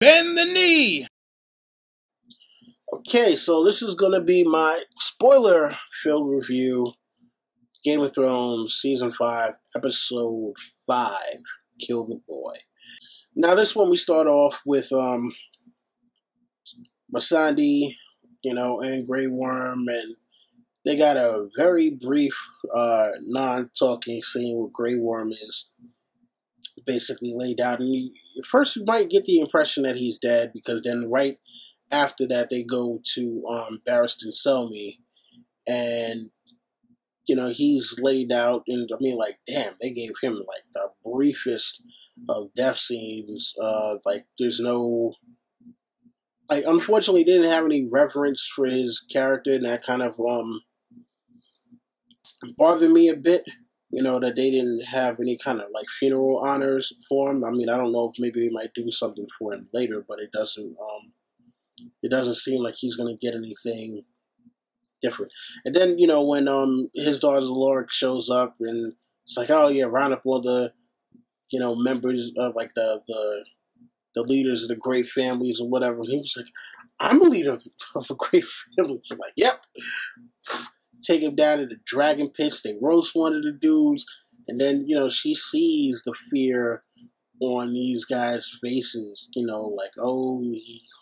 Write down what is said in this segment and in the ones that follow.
Bend the knee! Okay, so this is gonna be my spoiler-filled review. Game of Thrones, Season 5, Episode 5, Kill the Boy. Now this one we start off with Missandei, and Grey Worm, and they got a very brief non-talking scene where Grey Worm is basically laid out. And first you might get the impression that he's dead, because then right after that they go to Barristan Selmy, and he's laid out, and I mean, like, damn, they gave him like the briefest of death scenes. Like, there's no, like, unfortunately, didn't have any reverence for his character, and that kind of bothered me a bit. That they didn't have any kind of like funeral honors for him. I mean, I don't know if maybe they might do something for him later, but it doesn't seem like he's gonna get anything different. And then, when his daughter Lorik shows up, and it's like, oh yeah, round up all the, members of like the leaders of the great families or whatever. And he was like, I'm a leader of a great family. I'm like, yep. Take him down to the dragon pits. They roast one of the dudes, and then she sees the fear on these guys' faces. Like, oh,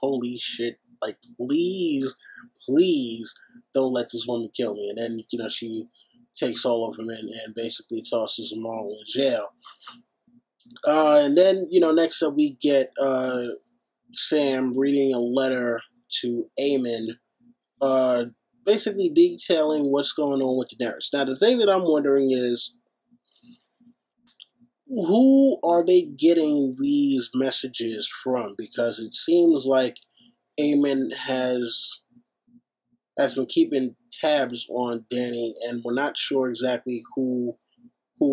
holy shit! Like, please don't let this woman kill me. And then she takes all of them and basically tosses them all in jail. And then next up we get Sam reading a letter to Aemon, basically detailing what's going on with Daenerys. Now, the thing that I'm wondering is, who are they getting these messages from? Because it seems like Aemon has been keeping tabs on Dany, and we're not sure exactly who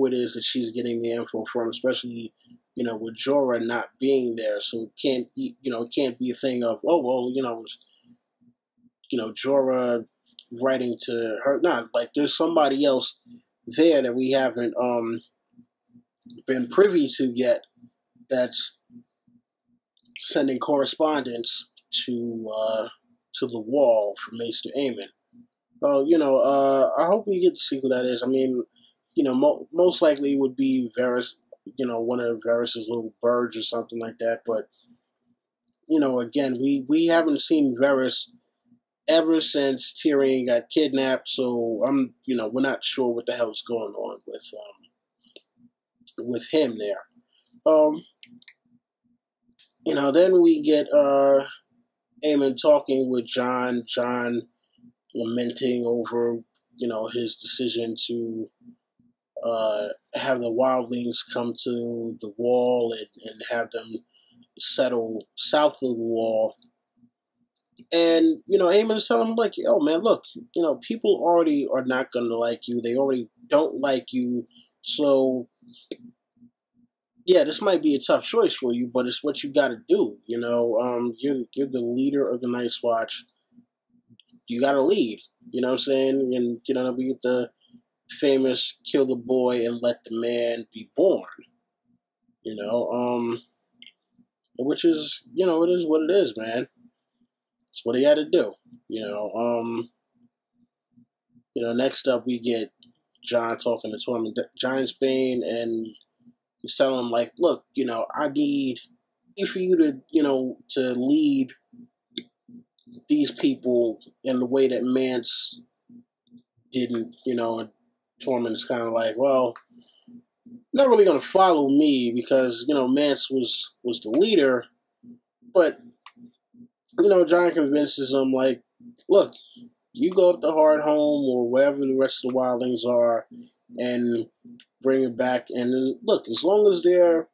it is that she's getting the info from, especially with Jorah not being there. So it can't be a thing of, oh well, Jorah writing to her. Not like there's somebody else there that we haven't been privy to yet, that's sending correspondence to the Wall from Maester Aemon. I hope we get to see who that is. I mean, most likely it would be Varys, one of Varys' little birds or something like that. But again, we haven't seen Varys ever since Tyrion got kidnapped, so we're not sure what the hell's going on with him there. Then we get Aemon talking with Jon lamenting over his decision to have the wildlings come to the Wall and have them settle south of the Wall. And, Aemon's telling him, like, yo, man, look, people already are not going to like you. They already don't like you. So, yeah, this might be a tough choice for you, but it's what you got to do. You're the leader of the Night's Watch. You got to lead. You know what I'm saying? And, we get the famous kill the boy and let the man be born. Which is, it is what it is, man. It's what he had to do. Next up we get Jon talking to Tormund Giantsbane, and he's telling him, like, look, I need for you to lead these people in the way that Mance didn't, and Tormund's kind of like, well, not really going to follow me because, Mance was the leader, but Jon convinces him, like, look, you go up to Hardhome or wherever the rest of the wildlings are and bring it back. And look, as long as they're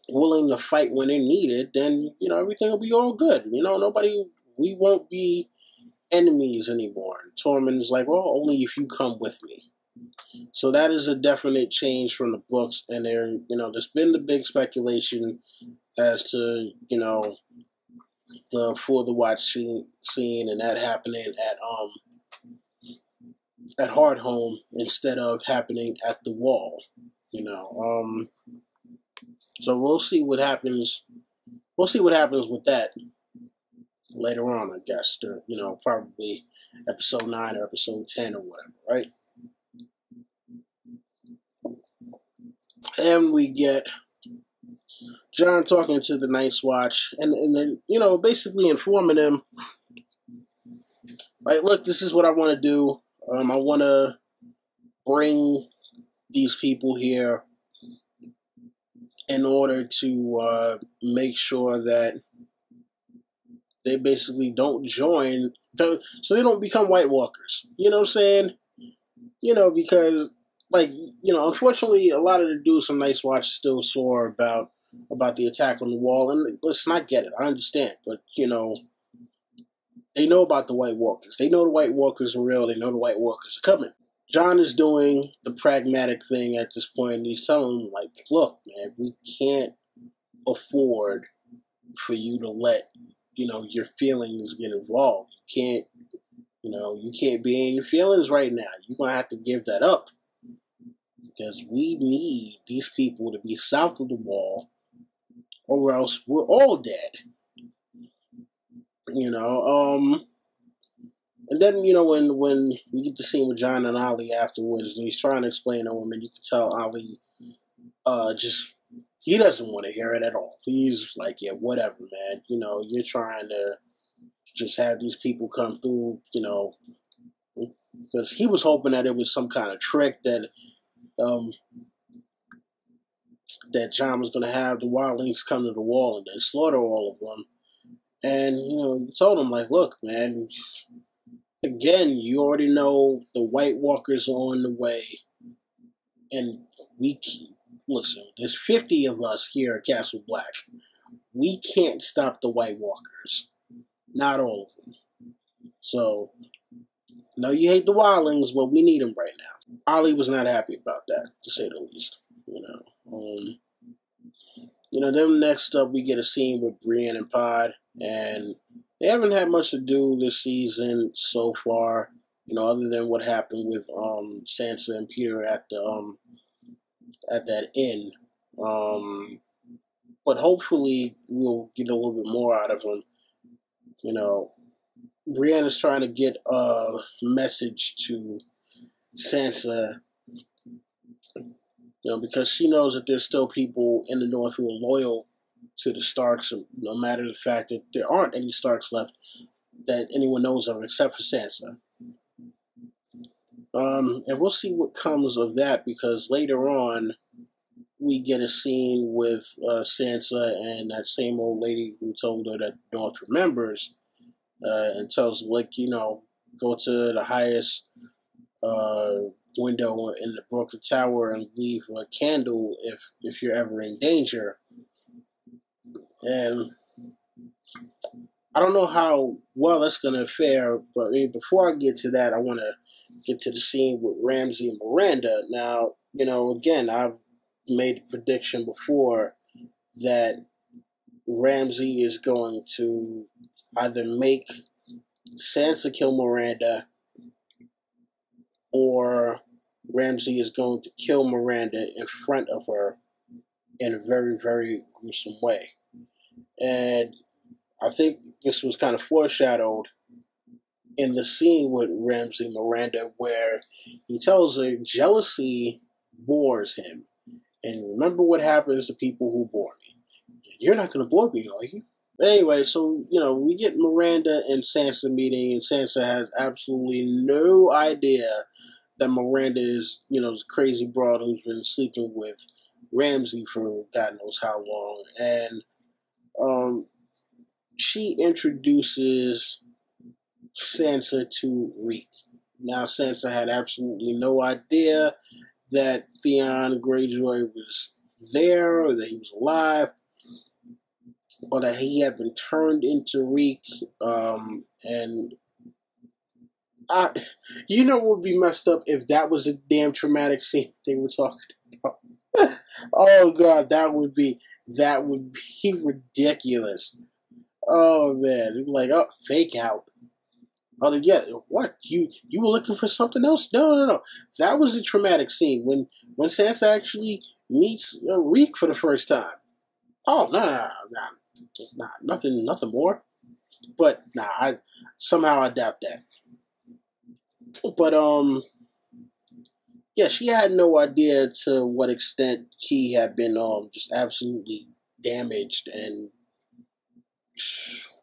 willing to fight when they're needed, then, everything will be all good. We won't be enemies anymore. And Tormund's like, well, only if you come with me. So that is a definite change from the books. And there's been the big speculation as to, the For the Watch scene and that happening at Hardhome instead of happening at the Wall. So we'll see what happens we'll see what happens with that later on, I guess. Probably episode 9 or episode 10 or whatever, right? And we get Jon talking to the Night's Watch, and then, basically informing him, like, look, this is what I want to do. I want to bring these people here in order to make sure that they basically don't join, so they don't become White Walkers. You know what I'm saying? Because, unfortunately, a lot of the dudes from Night's Watch still sore about the attack on the wall. And listen, I get it. I understand. But, they know about the White Walkers. They know the White Walkers are real. They know the White Walkers are coming. Jon is doing the pragmatic thing at this point. And he's telling them, like, look, man, we can't afford for you to let, your feelings get involved. You can't be in your feelings right now. You're going to have to give that up. Because we need these people to be south of the wall, or else we're all dead. And then, when we get to scene with Jon and Ollie afterwards, and he's trying to explain to him, and you can tell Ollie he doesn't want to hear it at all. He's like, yeah, whatever, man. You're trying to just have these people come through, because he was hoping that it was some kind of trick that Jon was going to have the wildlings come to the wall and then slaughter all of them. And, he told him, like, look, man, again, you already know the White Walkers are on the way. And listen, there's 50 of us here at Castle Black. We can't stop the White Walkers. Not all of them. So, you hate the wildlings, but we need them right now. Ollie was not happy about that, to say the least. Then next up we get a scene with Brienne and Pod, and they haven't had much to do this season so far, other than what happened with Sansa and Peter at the at that inn. But hopefully we'll get a little bit more out of them. Brienne is trying to get a message to Sansa, because she knows that there's still people in the North who are loyal to the Starks, no matter the fact that there aren't any Starks left that anyone knows of except for Sansa. And we'll see what comes of that, because later on we get a scene with Sansa and that same old lady who told her that North remembers, and tells her, like, go to the highest window in the Brooklyn Tower and leave a candle if you're ever in danger. And I don't know how well that's going to fare, but before I get to that, I want to get to the scene with Ramsay and Miranda. Now, again, I've made a prediction before that Ramsay is going to either make Sansa kill Miranda, or Ramsay is going to kill Miranda in front of her in a very, very gruesome way. And I think this was kind of foreshadowed in the scene with Ramsay Miranda, where he tells her jealousy bores him. And remember what happens to people who bore me. You're not going to bore me, are you? But anyway, so, we get Miranda and Sansa meeting, and Sansa has absolutely no idea that Miranda is, this crazy broad who's been sleeping with Ramsay for God knows how long. And she introduces Sansa to Reek. Now, Sansa had absolutely no idea that Theon Greyjoy was there, or that he was alive, or that he had been turned into Reek. And what would be messed up if that was a damn traumatic scene they were talking about. Oh God, that would be ridiculous. Oh man, like, fake out. Oh yeah, what? You were looking for something else? No. That was a traumatic scene when Sansa actually meets Reek for the first time. Oh no. Nah, nothing more. But nah, I doubt that. But yeah, she had no idea to what extent he had been just absolutely damaged and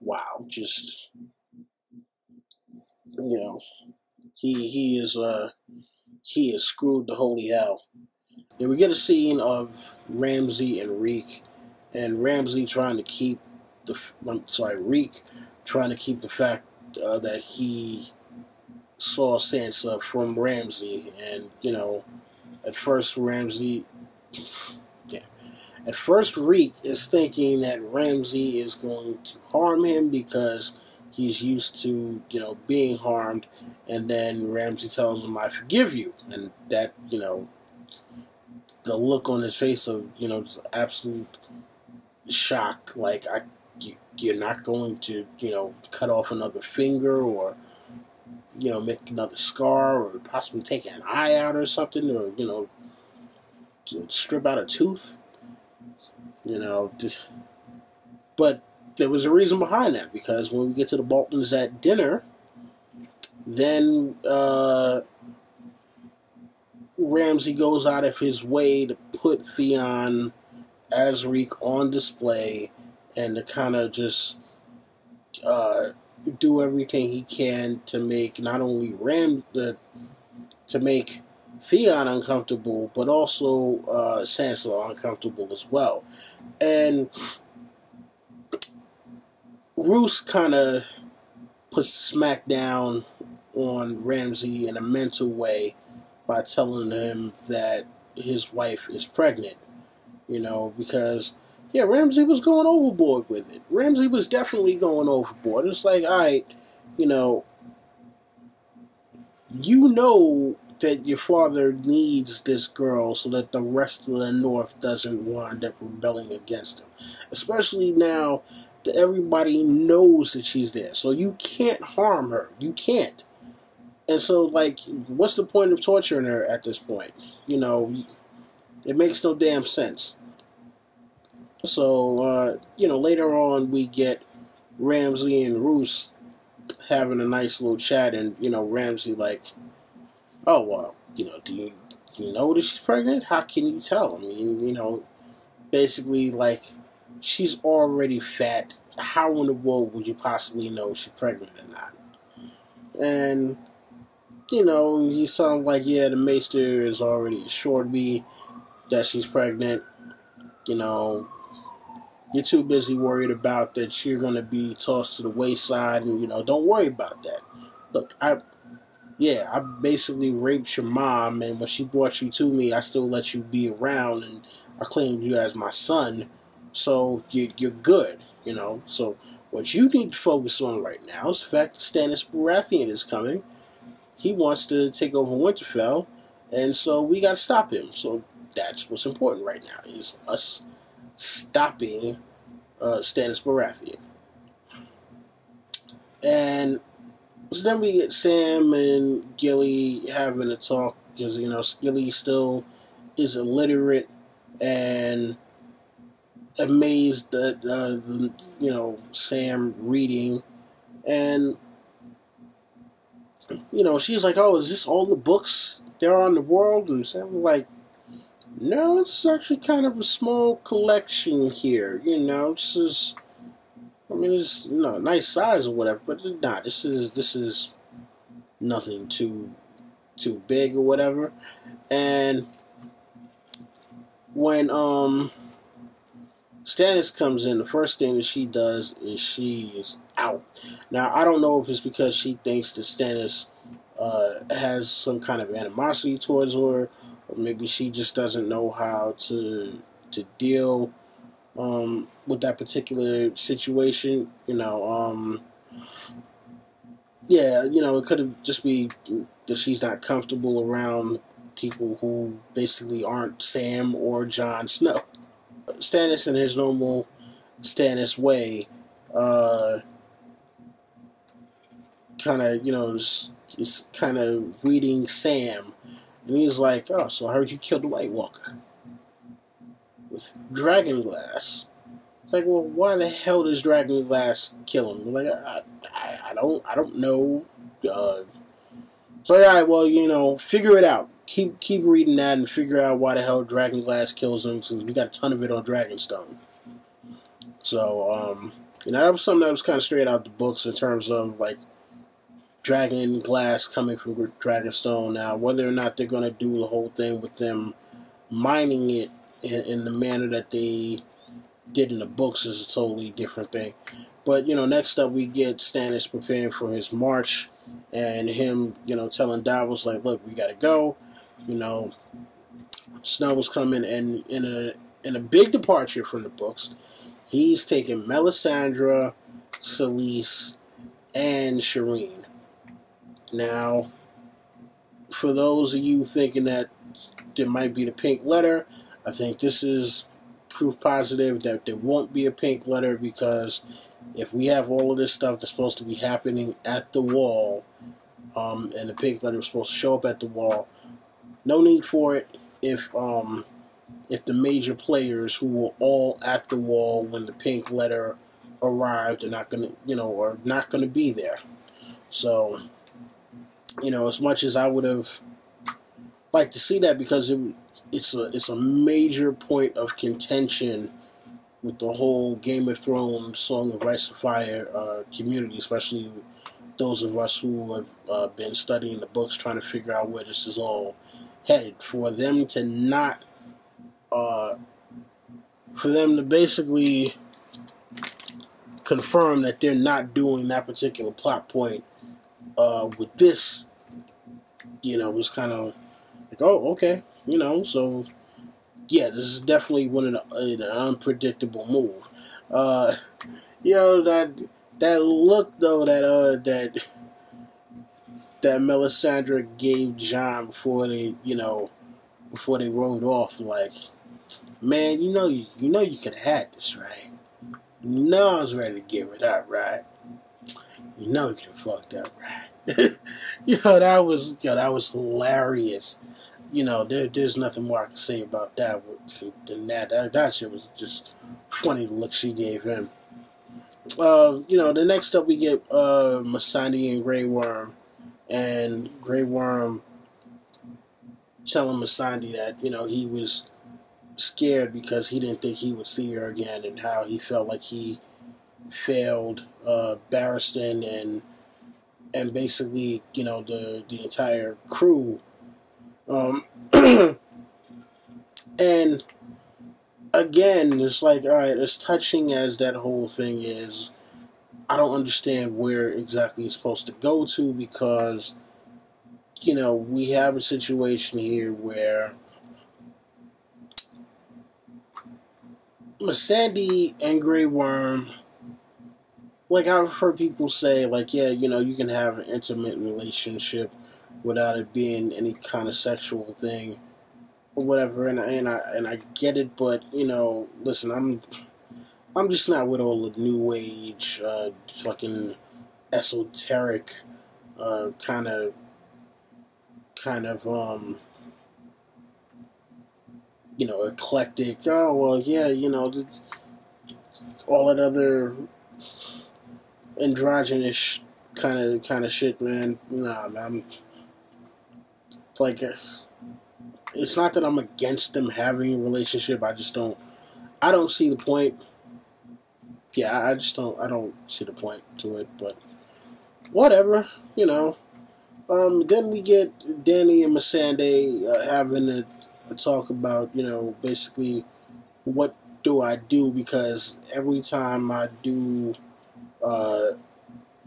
wow, just you know, he is screwed to holy hell. Yeah, we get a scene of Ramsey and Reek, and Ramsey trying to keep Reek trying to keep the fact that he saw Sansa from Ramsey, and at first Ramsey, yeah, at first Reek is thinking that Ramsey is going to harm him because he's used to being harmed, and then Ramsey tells him, "I forgive you," and that the look on his face of just absolute shock, like you're not going to cut off another finger or make another scar or possibly take an eye out or something, or to strip out a tooth, just, but there was a reason behind that, because when we get to the Boltons at dinner, then Ramsey goes out of his way to put Theon as Reek on display and to kind of just do everything he can to make not only to make Theon uncomfortable, but also Sansa uncomfortable as well. And Roose kind of puts the smack down on Ramsey in a mental way by telling him that his wife is pregnant. Because Ramsey was going overboard with it. Ramsey was definitely going overboard. It's like, all right, you know that your father needs this girl so that the rest of the North doesn't wind up rebelling against him. Especially now that everybody knows that she's there. So you can't harm her. You can't. And so, what's the point of torturing her at this point? It makes no damn sense. So, later on we get Ramsey and Roose having a nice little chat, and, Ramsey oh, well, do you know that she's pregnant? How can you tell? I mean, basically, she's already fat. How in the world would you possibly know she's pregnant or not? And, he sounded like, yeah, the Maester has already assured me that she's pregnant. You're too busy worried about that you're going to be tossed to the wayside, and, don't worry about that. Look, I basically raped your mom, and when she brought you to me, I still let you be around, and I claimed you as my son, so you're good, So what you need to focus on right now is the fact that Stannis Baratheon is coming. He wants to take over Winterfell, and so we got to stop him. So that's what's important right now, is us stopping Stannis Baratheon. And so then we get Sam and Gilly having a talk, because, Gilly still is illiterate and amazed at, Sam reading. And, she's like, oh, is this all the books there are in the world? And Sam was like, no, it's actually kind of a small collection here. This is, it's a nice size or whatever, but this is nothing too big or whatever. And when Stannis comes in, the first thing that she does is she is out. Now, I don't know if it's because she thinks that Stannis has some kind of animosity towards her, or maybe she just doesn't know how to deal with that particular situation. It could have just be that she's not comfortable around people who basically aren't Sam or Jon Snow. Stannis, in his normal Stannis way, kind of, is kind of reading Sam, and he's like, oh, so I heard you killed the White Walker with dragon glass. It's like, well, why the hell does Dragonglass kill him? Like, I don't know. So, all right, well, you know, figure it out. Keep reading that and figure out why the hell Dragonglass kills him, because we got a ton of it on Dragonstone. So, you know, that was something that was kind of straight out the books in terms of, like, Dragonglass coming from Dragonstone. Now, whether or not they're going to do the whole thing with them mining it in the manner that they did in the books is a totally different thing. But, you know, next up we get Stannis preparing for his march, and him, you know, telling Davos, like, look, we got to go. You know, Snow was coming, and in a big departure from the books, he's taking Melisandre, Selyse, and Shireen. Now, for those of you thinking that there might be the pink letter, I think this is proof positive that there won't be a pink letter, because if we have all of this stuff that's supposed to be happening at the wall, and the pink letter is supposed to show up at the wall, no need for it if the major players who were all at the wall when the pink letter arrived are not gonna, you know, are not gonna be there. So, you know, as much as I would have liked to see that, because it's a major point of contention with the whole Game of Thrones, Song of Ice and Fire community, especially those of us who have been studying the books, trying to figure out where this is all headed. For them to not, for them to basically confirm that they're not doing that particular plot point with this, you know, was kind of like, oh, okay, you know, so yeah, this is definitely an unpredictable move. You know, that look though that Melisandre gave Jon before they rode off, like, man, you know you could have had this, right? You know I was ready to give it up, right? You know you could have fucked up, right? that was hilarious. You know, there's nothing more I can say about that than that. That shit was just funny, the look she gave him. You know, the next up we get Missandei and Grey Worm, and Grey Worm telling Missandei that, you know, he was scared because he didn't think he would see her again, and how he felt like he failed Barristan and basically, you know, the entire crew. And again, it's like, all right, as touching as that whole thing is, I don't understand where exactly it's supposed to go to, because, you know, we have a situation here where Missandei and Grey Worm, like, I've heard people say, like, yeah, you know, you can have an intimate relationship without it being any kind of sexual thing or whatever, and I get it, but, you know, listen, I'm just not with all the new age fucking esoteric kind of you know, eclectic, oh well, yeah, you know, all that other androgynous kind of shit, man. Nah, man. Like, it's not that I'm against them having a relationship. I don't see the point. Yeah, I don't see the point to it, but whatever, you know. Then we get Dany and Missandei having a talk about, you know, basically what do I do, because every time I do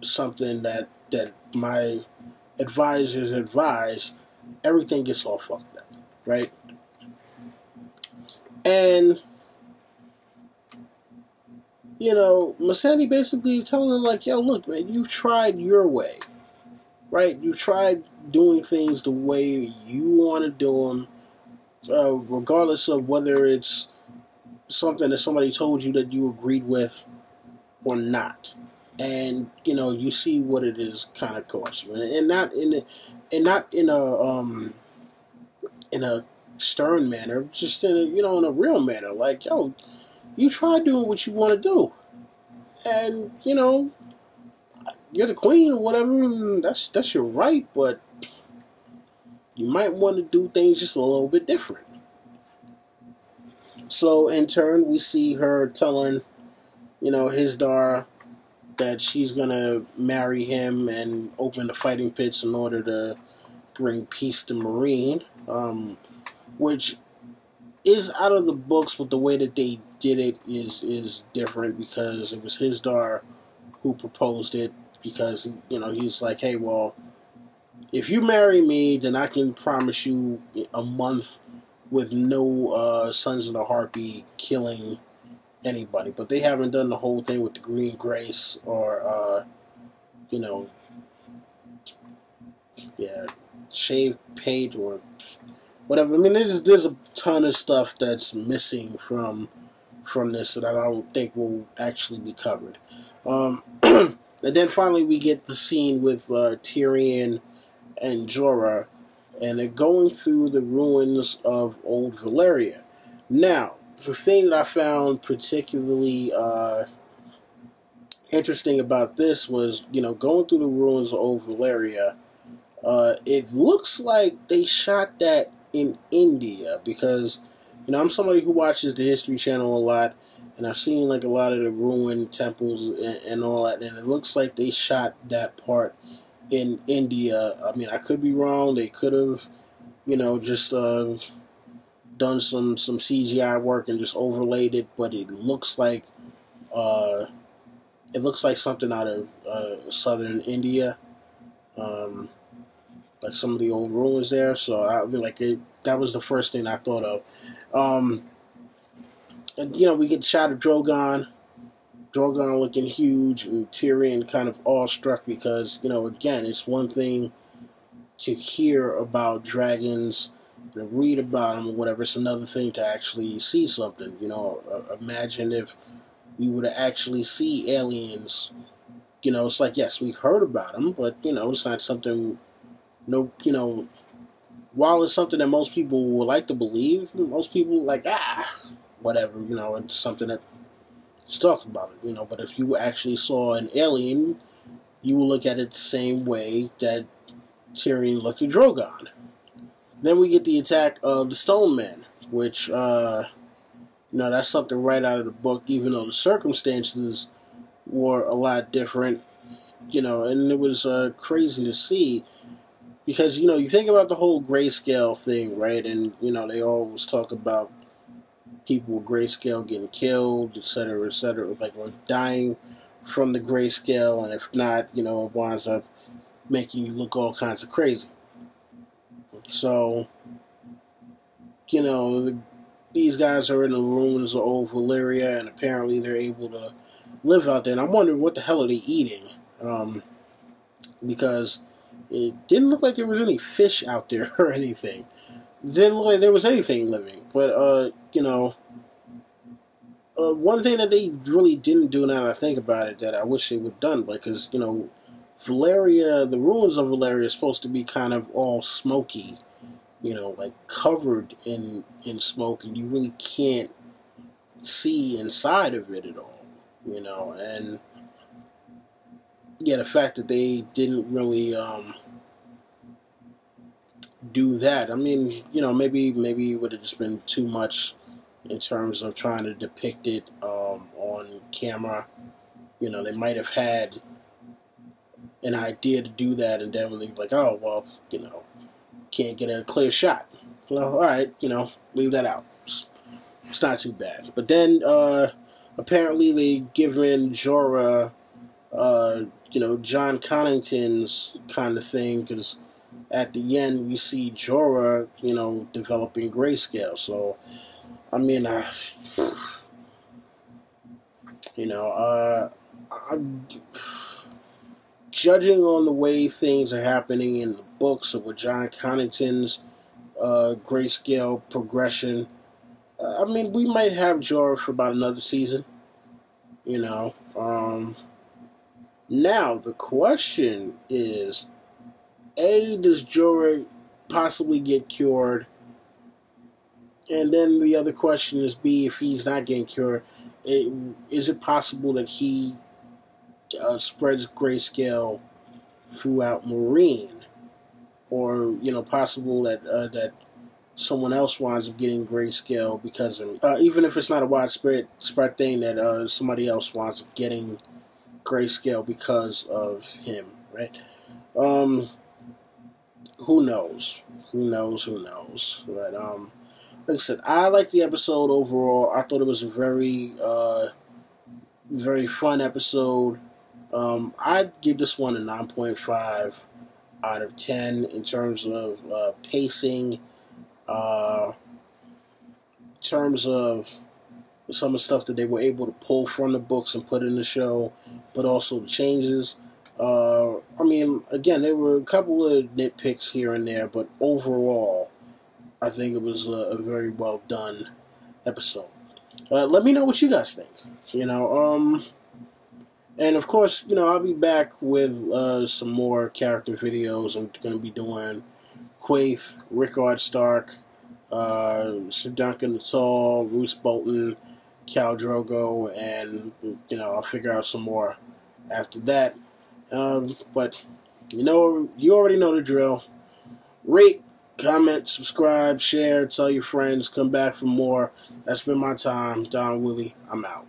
something that my advisors advise, everything gets all fucked up, right? And, you know, Missandei basically is telling him, like, yo, look, man, you tried your way, right? You tried doing things the way you want to do them, regardless of whether it's something that somebody told you that you agreed with or not. And, you know, you see what it is kind of cost you, and not in a stern manner, just in a, you know, in a real manner. Like, yo, you try doing what you want to do. And, you're the queen or whatever, that's your right, but you might want to do things just a little bit different. So in turn, we see her telling, Hizdahr that she's gonna marry him and open the fighting pits in order to bring peace to Meereen, which is out of the books, but the way that they did it is different because it was Hizdahr who proposed it, because he's like, hey, well, if you marry me, then I can promise you a month with no Sons of the Harpy killing anybody. But they haven't done the whole thing with the Green Grace or shave paint or whatever. I mean, there's a ton of stuff that's missing from this that I don't think will actually be covered. And then finally we get the scene with Tyrion and Jorah, and they're going through the ruins of Old Valyria. Now, the thing that I found particularly interesting about this was, going through the ruins of Old Valyria, it looks like they shot that in India, because, I'm somebody who watches the History Channel a lot, and I've seen like a lot of the ruined temples and all that, and it looks like they shot that part in India. I mean, I could be wrong. They could have, just done some CGI work and just overlaid it, but it looks like something out of southern India, like some of the old ruins there. So I mean, that was the first thing I thought of. And we get a shot of Drogon looking huge, and Tyrion kind of awestruck because, again, it's one thing to hear about dragons and read about them or whatever. It's another thing to actually see something. Imagine if we were to actually see aliens. It's like, yes, we heard about them, but, it's not something, while it's something that most people would like to believe, most people are like, whatever, it's something that is talked about it, but if you actually saw an alien, you will look at it the same way that Tyrion looked at Drogon. Then we get the attack of the Stone Men, which, that's something right out of the book, even though the circumstances were a lot different, and it was crazy to see, because, you think about the whole grayscale thing, right, and, they always talk about people with grayscale getting killed, etc., like, or dying from the grayscale, and if not, it winds up making you look all kinds of crazy. So, these guys are in the ruins of Old Valyria, and apparently they're able to live out there, and I'm wondering what the hell are they eating, because it didn't look like there was any fish out there or anything. It didn't look like there was anything living, but, one thing that they really didn't do, now that I think about it, that I wish they would have done, because, Valyria, the ruins of Valyria are supposed to be kind of all smoky, like covered in smoke, and you really can't see inside of it at all, and yeah, the fact that they didn't really do that, I mean, maybe it would have just been too much in terms of trying to depict it on camera. They might have had an idea to do that, and then when they like, oh, well, can't get a clear shot. Well, alright, leave that out. It's not too bad. But then, apparently they given Jorah, John Connington's kind of thing, because at the end we see Jorah, developing grayscale. So, I mean, I'm judging on the way things are happening in the books or with John Connington's grayscale progression. I mean, we might have Jorah for about another season. Now the question is, A, does Jorah possibly get cured? And then the other question is, B, if he's not getting cured, is it possible that he spreads Grayscale throughout Marine, or possible that that someone else winds up getting Grayscale because of even if it's not a widespread thing, that somebody else winds up getting Grayscale because of him, right? Who knows? Who knows? Who knows? But like I said, I liked the episode overall. I thought it was a very fun episode. I'd give this one a 9.5 out of 10 in terms of pacing, in terms of some of the stuff that they were able to pull from the books and put in the show, but also the changes. I mean, again, there were a couple of nitpicks here and there, but overall, I think it was a very well done episode. Let me know what you guys think. And of course, I'll be back with some more character videos. I'm going to be doing Quaithe, Rickard Stark, Sir Duncan the Tall, Roose Bolton, Khal Drogo, and I'll figure out some more after that. But you already know the drill. Rate, comment, subscribe, share, tell your friends, come back for more. That's been my time. Don Willie, I'm out.